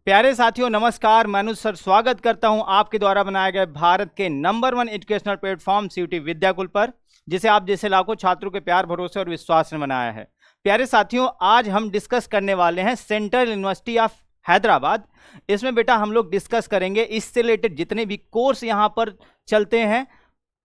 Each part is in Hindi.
प्यारे साथियों नमस्कार, मैं अनुज सर स्वागत करता हूं आपके द्वारा बनाए गए भारत के नंबर 1 एजुकेशनल प्लेटफॉर्म सीयूटी विद्याकुल पर, जिसे आप जैसे लाखों छात्रों के प्यार, भरोसे और विश्वास ने बनाया है। प्यारे साथियों, आज हम डिस्कस करने वाले हैं सेंट्रल यूनिवर्सिटी ऑफ हैदराबाद। इसमें बेटा हम लोग डिस्कस करेंगे इससे रिलेटेड जितने भी कोर्स यहाँ पर चलते हैं,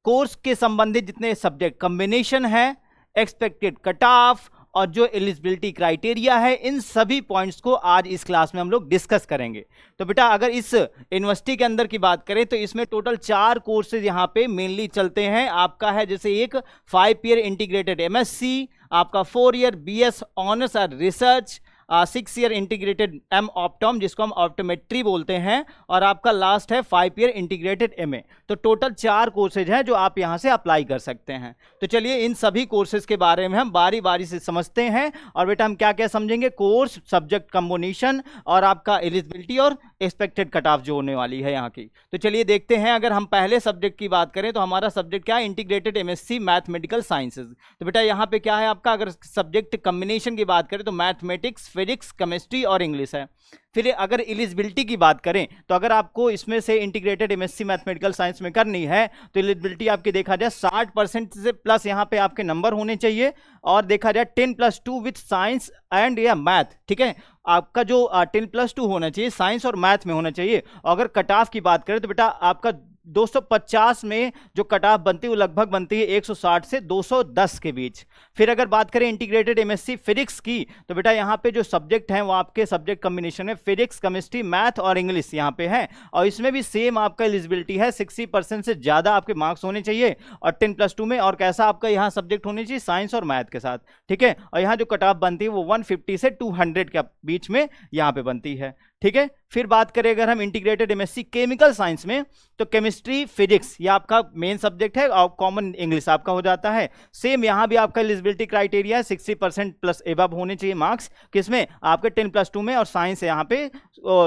कोर्स के संबंधित जितने सब्जेक्ट कॉम्बिनेशन है, एक्सपेक्टेड कट ऑफ और जो एलिजिबिलिटी क्राइटेरिया है, इन सभी पॉइंट्स को आज इस क्लास में हम लोग डिस्कस करेंगे। तो बेटा अगर इस यूनिवर्सिटी के अंदर की बात करें तो इसमें टोटल 4 कोर्सेज यहाँ पे मेनली चलते हैं। आपका है जैसे एक 5 ईयर इंटीग्रेटेड एमएससी, आपका 4 ईयर बीएस ऑनर्स और रिसर्च, 6 ईयर इंटीग्रेटेड एम ऑप्टोम जिसको हम ऑप्टोमेट्री बोलते हैं, और आपका लास्ट है 5 ईयर इंटीग्रेटेड एमए। तो टोटल 4 कोर्सेज हैं जो आप यहाँ से अप्लाई कर सकते हैं। तो चलिए इन सभी कोर्सेज के बारे में हम बारी बारी से समझते हैं। और बेटा हम क्या क्या समझेंगे, कोर्स, सब्जेक्ट कॉम्बिनेशन और आपका एलिजिबिलिटी और एक्सपेक्टेड कट ऑफ जो होने वाली है यहाँ की। तो चलिए देखते हैं। अगर हम पहले सब्जेक्ट की बात करें तो हमारा सब्जेक्ट क्या है, इंटीग्रेटेड एमएससी मैथमेटिकल साइंसेज। तो बेटा यहाँ पे क्या है आपका, अगर सब्जेक्ट कॉम्बिनेशन की बात करें तो मैथमेटिक्स, फिजिक्स, केमिस्ट्री और इंग्लिश है। फिर अगर एलिजिबिलिटी की बात करें तो अगर आपको इसमें से इंटीग्रेटेड एमएससी मैथमेटिकल साइंस में करनी है तो एलिजिबिलिटी आपकी देखा जाए 60% से प्लस यहाँ पे आपके नंबर होने चाहिए, और देखा जाए 10+2 विथ साइंस एंड या मैथ। ठीक है, आपका जो 10+2 होना चाहिए साइंस और मैथ में होना चाहिए। अगर कट ऑफ की बात करें तो बेटा आपका 250 में जो कट ऑफ बनती है वो लगभग बनती है 160 से 210 के बीच। फिर अगर बात करें इंटीग्रेटेड एमएससी फिजिक्स की तो बेटा यहाँ पे जो सब्जेक्ट हैं वो आपके सब्जेक्ट कॉम्बिनेशन है फिजिक्स, केमिस्ट्री, मैथ और इंग्लिश यहाँ पे है। और इसमें भी सेम आपका एलिजिबिलिटी है, 60% से ज़्यादा आपके मार्क्स होने चाहिए और 10+2 में, और कैसा आपका यहाँ सब्जेक्ट होने चाहिए, साइंस और मैथ के साथ। ठीक है, और यहाँ जो कट ऑफ बनती है वो 150 से 200 के बीच में यहाँ पे बनती है। ठीक है, फिर बात करें अगर हम इंटीग्रेटेड एमएससी केमिकल साइंस में तो केमिस्ट्री, फिजिक्स ये आपका मेन सब्जेक्ट है और कॉमन इंग्लिश आपका हो जाता है। सेम यहाँ भी आपका एलिजिबिलिटी क्राइटेरिया है, 60% प्लस एबव होने चाहिए मार्क्स किसमें, आपके 10+2 में, और साइंस यहाँ पे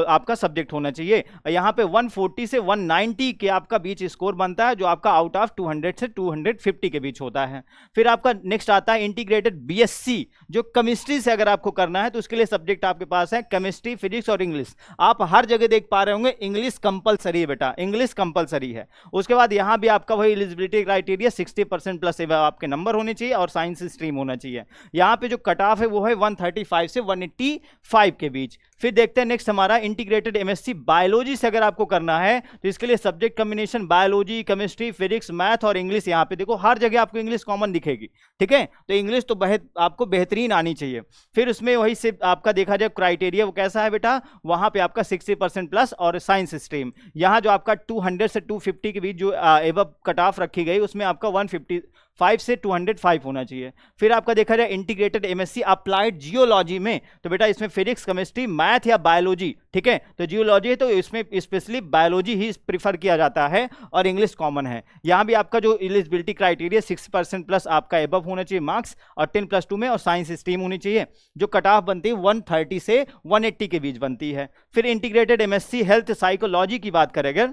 आपका सब्जेक्ट होना चाहिए। यहाँ पे 140 से 190 के आपका बीच स्कोर बनता है, जो आपका आउट ऑफ 200 से 250 के बीच होता है। फिर आपका नेक्स्ट आता है इंटीग्रेटेड बीएससी, जो केमिस्ट्री से अगर आपको करना है तो उसके लिए सब्जेक्ट आपके पास है केमिस्ट्री, फिजिक्स और इंग्लिश। आप हर जगह देख पा रहे होंगे इंग्लिश कंपलसरी है बेटा, इंग्लिश कंपलसरी है। उसके बाद यहाँ भी आपका वही एलिजिबिलिटी क्राइटेरिया 60% प्लस आपके नंबर होने चाहिए और साइंस स्ट्रीम होना चाहिए। यहाँ पे जो कट ऑफ है वो है 135 से 185 के बीच। फिर देखते हैं नेक्स्ट हमारा इंटीग्रेटेड एमएससी बायोलॉजी से अगर आपको करना है तो इसके लिए subject combination biology, chemistry, physics, math और इंग्लिश। यहाँ पे देखो हर जगह आपको इंग्लिश कॉमन दिखेगी। ठीक है, तो इंग्लिश तो आपको बेहतरीन आनी चाहिए। फिर उसमें वही से आपका देखा जाए क्राइटेरिया वो कैसा है बेटा, वहां पे आपका 60% प्लस और साइंस स्ट्रीम। यहाँ जो आपका 200 से 250 के बीच जो एबव कट ऑफ रखी गई उसमें आपका 155 से 205 होना चाहिए। फिर आपका देखा जाए इंटीग्रेटेड एमएससी अप्लाइड जियोलॉजी में तो बेटा इसमें फिजिक्स, केमिस्ट्री, मैथ या बायोलॉजी। ठीक है, तो जियोलॉजी है तो इसमें स्पेशली बायोलॉजी ही प्रीफर किया जाता है और इंग्लिश कॉमन है। यहाँ भी आपका जो एलिजिबिलिटी क्राइटेरिया 60% प्लस आपका एबव होना चाहिए मार्क्स और 10+2 में, और साइंस स्ट्रीम होनी चाहिए। जो कट ऑफ बनती है 130 से 180 के बीच बनती है। फिर इंटीग्रेटेड एमएससी हेल्थ साइकोलॉजी की बात करें अगर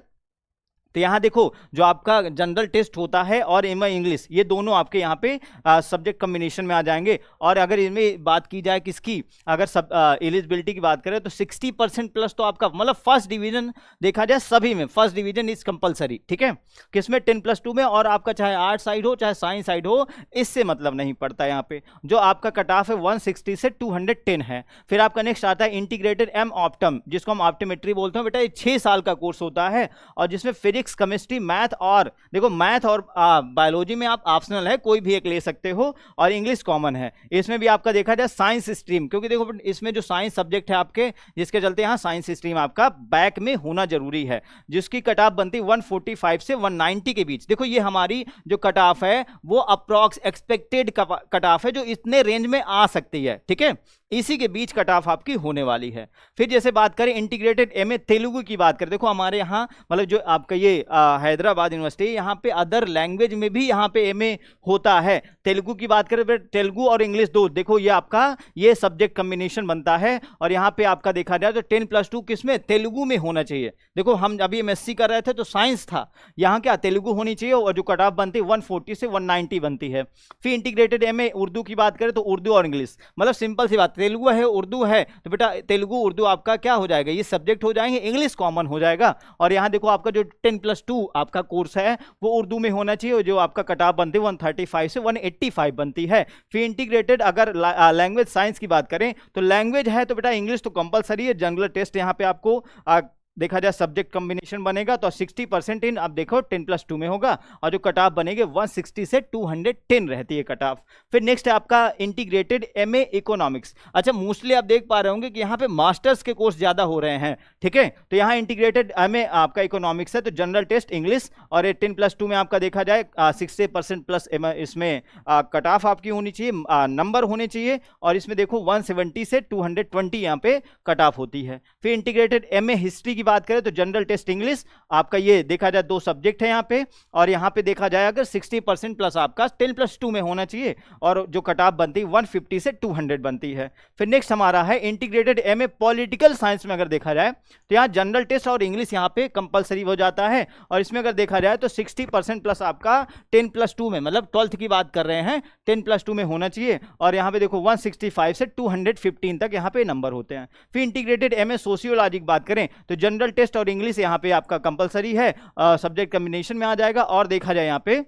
तो यहाँ देखो जो आपका जनरल टेस्ट होता है और एमए इंग्लिश, ये दोनों आपके यहाँ पे सब्जेक्ट कॉम्बिनेशन में आ जाएंगे। और अगर इनमें बात की जाए किसकी, अगर सब एलिजिबिलिटी की बात करें तो 60% प्लस तो आपका मतलब फर्स्ट डिवीजन देखा जाए सभी में फर्स्ट डिवीजन इज कंपलसरी। ठीक है, किसमें 10+2 में, और आपका चाहे आर्ट साइड हो चाहे साइंस साइड हो, इससे मतलब नहीं पड़ता। यहाँ पे जो आपका कट ऑफ है 160 से 210 है। फिर आपका नेक्स्ट आता है इंटीग्रेटेड एम ऑप्टम, जिसको हम ऑप्टोमेट्री बोलते हैं। बेटा ये 6 साल का कोर्स होता है और जिसमें फिजिक्स, केमिस्ट्री, मैथ और देखो मैथ और बायोलॉजी में आप ऑप्शनल है, कोई भी एक ले सकते हो, और इंग्लिश कॉमन है। इसमें भी आपका देखा जाए साइंस स्ट्रीम, क्योंकि देखो इसमें जो साइंस सब्जेक्ट है आपके, जिसके चलते यहाँ साइंस स्ट्रीम आपका बैक में होना जरूरी है, जिसकी कट ऑफ बनती है 145 से 190 के बीच। देखो ये हमारी जो कट ऑफ है वो अप्रॉक्स एक्सपेक्टेड कट ऑफ है, जो इतने रेंज में आ सकती है। ठीक है, इसी के बीच कट ऑफ आपकी होने वाली है। फिर जैसे बात करें इंटीग्रेटेड एमए तेलुगु की बात करें, देखो हमारे यहाँ मतलब जो आपका ये हैदराबाद यूनिवर्सिटी, यहाँ पे अदर लैंग्वेज में भी यहाँ पे एमए होता है। तेलुगु की बात करें, तेलुगु और इंग्लिश दो, देखो ये आपका ये सब्जेक्ट कॉम्बिनेशन बनता है। और यहाँ पे आपका देखा जाए तो 10+2 किसमें, तेलुगु में होना चाहिए। देखो हम अभी एमएससी कर रहे थे तो साइंस था, यहाँ क्या तेलुगु होनी चाहिए, और जो कट ऑफ बनती है 140 से 190 बनती है। फिर इंटीग्रेटेड एमए उर्दू की बात करें तो उर्दू और इंग्लिश, मतलब सिंपल सी बात, तेलुगु है, उर्दू है, तो बेटा तेलुगु उर्दू आपका क्या हो जाएगा, ये सब्जेक्ट हो जाएंगे, इंग्लिश कॉमन हो जाएगा। और यहाँ देखो आपका जो 10+2 आपका कोर्स है वो उर्दू में होना चाहिए, जो आपका कट ऑफ बनती है 135 से 185 बनती है। फिर इंटीग्रेटेड अगर लैंग्वेज साइंस की बात करें तो लैंग्वेज है तो बेटा इंग्लिश तो कंपलसरी है। जनरल टेस्ट यहाँ पे आपको देखा जाए सब्जेक्ट कॉम्बिनेशन बनेगा तो 60% इन अब देखो 10+2 में होगा, और जो कट ऑफ बनेंगे 160 से 210 रहती है कट ऑफ। फिर नेक्स्ट है आपका इंटीग्रेटेड एमए इकोनॉमिक्स। अच्छा मोस्टली आप देख पा रहे होंगे कि यहाँ पे मास्टर्स के कोर्स ज्यादा हो रहे हैं, ठीक है, तो यहाँ इंटीग्रेटेड एमए आपका इकोनॉमिक्स है, तो जनरल टेस्ट इंग्लिश और 10+2 में आपका देखा जाए 60% प्लस इसमें कट ऑफ आपकी होनी चाहिए, नंबर होने चाहिए, और इसमें देखो 170 से 220 यहाँ पे कट ऑफ होती है। फिर इंटीग्रेटेड एमए हिस्ट्री की बात करें तो जनरल टेस्ट इंग्लिश आपका ये देखा जाए 2 सब्जेक्ट है यहाँ पे, और यहाँ पे देखा जाए अगर 60% प्लस आपका 10+2 में होना चाहिए, और जो कट ऑफ बनती है 150 से 200 बनती है। फिर नेक्स्ट हमारा है इंटीग्रेटेड एमए पॉलिटिकल साइंस में अगर देखा जाए तो यहाँ जनरल टेस्ट और इंग्लिश यहाँ पे कंपलसरी हो जाता है, और इसमें अगर देखा जाए तो 60% प्लस आपका 10+2 में, मतलब 12th की बात कर रहे हैं, 10+2 में होना चाहिए, और यहाँ पे देखो 165 से 215 तक यहाँ पे नंबर होते हैं। फिर इंटीग्रेटेड एमए सोशियोलॉजी की बात करें तो जनरल टेस्ट और इंग्लिश यहाँ पे आपका कंपलसरी है, सब्जेक्ट कॉम्बिनेशन में आ जाएगा, और देखा जाए यहाँ पे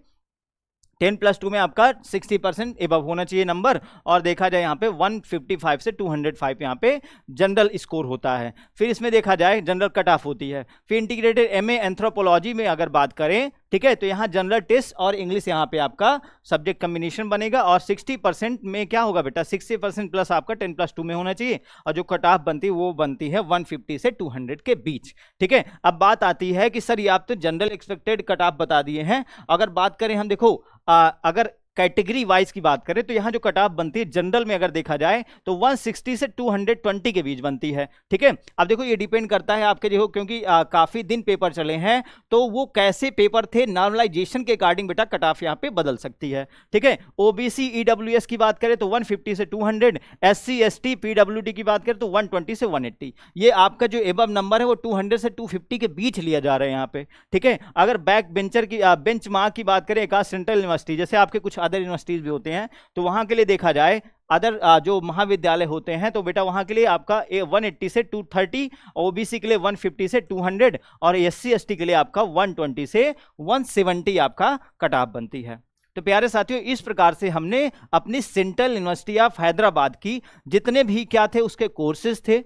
10+2 में आपका 60% एबव होना चाहिए नंबर, और देखा जाए यहाँ पे 155 से 205 यहाँ पे जनरल स्कोर होता है। फिर इसमें देखा जाए जनरल कट ऑफ होती है। फिर इंटीग्रेटेड एमए एंथ्रोपोलॉजी में अगर बात करें, ठीक है, तो यहाँ जनरल टेस्ट और इंग्लिश यहाँ पे आपका सब्जेक्ट कॉम्बिनेशन बनेगा, और 60% में क्या होगा बेटा 60% प्लस आपका 10+2 में होना चाहिए, और जो कट ऑफ बनती है वो बनती है 150 से 200 के बीच, ठीक है। अब बात आती है कि सर ये आप तो जनरल एक्सपेक्टेड कट ऑफ बता दिए हैं, अगर बात करें हम देखो अगर कैटेगरी वाइज की बात करें तो यहाँ जो कट ऑफ बनती है जनरल में अगर देखा जाए तो 160 से 220 के बीच बनती है, ठीक है। अब देखो ये डिपेंड करता है आपके देखो, क्योंकि काफी दिन पेपर चले हैं तो वो कैसे पेपर थे, नॉर्मलाइजेशन के अकॉर्डिंग बेटा कट ऑफ यहाँ पे बदल सकती है, ठीक है। ओबीसी ईडब्ल्यूएस की बात करें तो 150 से 200, SC ST PWD की बात करें तो 120 से 180, ये आपका जो एबव नंबर है वो 200 से 250 के बीच लिया जा रहा है यहाँ पे, ठीक है। अगर बैक बेंचर की बेंच मार्क की बात करें, एक सेंट्रल यूनिवर्सिटी जैसे आपके कुछ अदर यूनिवर्सिटीज भी होते हैं, तो वहां के लिए देखा जाए अदर जो महाविद्यालय होते हैं तो बेटा वहां के लिए आपका 180 से 230, ओबीसी के लिए 150 से 200, और SC ST के लिए आपका 120 से 170 आपका कट ऑफ बनती है। तो प्यारे साथियों इस प्रकार से हमने अपनी सेंट्रल यूनिवर्सिटी ऑफ हैदराबाद की जितने भी क्या थे उसके कोर्सेज थे,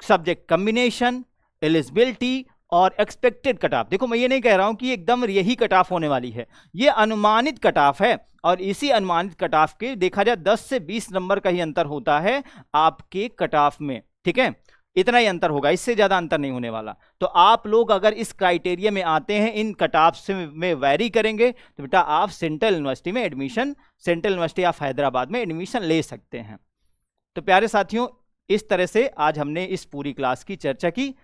सब्जेक्ट कॉम्बिनेशन, एलिजिबिलिटी और एक्सपेक्टेड कट ऑफ, देखो मैं ये नहीं कह रहा हूं कि एकदम यही कट ऑफ होने वाली है, ये अनुमानित कट ऑफ है, और इसी अनुमानित कट ऑफ के देखा जाए 10 से 20 नंबर का ही अंतर होता है आपके कट ऑफ में, ठीक है, इतना ही अंतर होगा, इससे ज्यादा अंतर नहीं होने वाला। तो आप लोग अगर इस क्राइटेरिया में आते हैं, इन कट ऑफ से में वैरी करेंगे तो बेटा आप सेंट्रल यूनिवर्सिटी में admission, central university of Hyderabad में एडमिशन ले सकते हैं। तो प्यारे साथियों इस तरह से आज हमने इस पूरी क्लास की चर्चा की,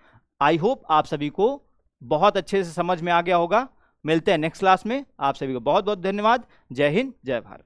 आई होप आप सभी को बहुत अच्छे से समझ में आ गया होगा। मिलते हैं नेक्स्ट क्लास में, आप सभी को बहुत बहुत धन्यवाद। जय हिंद, जय भारत।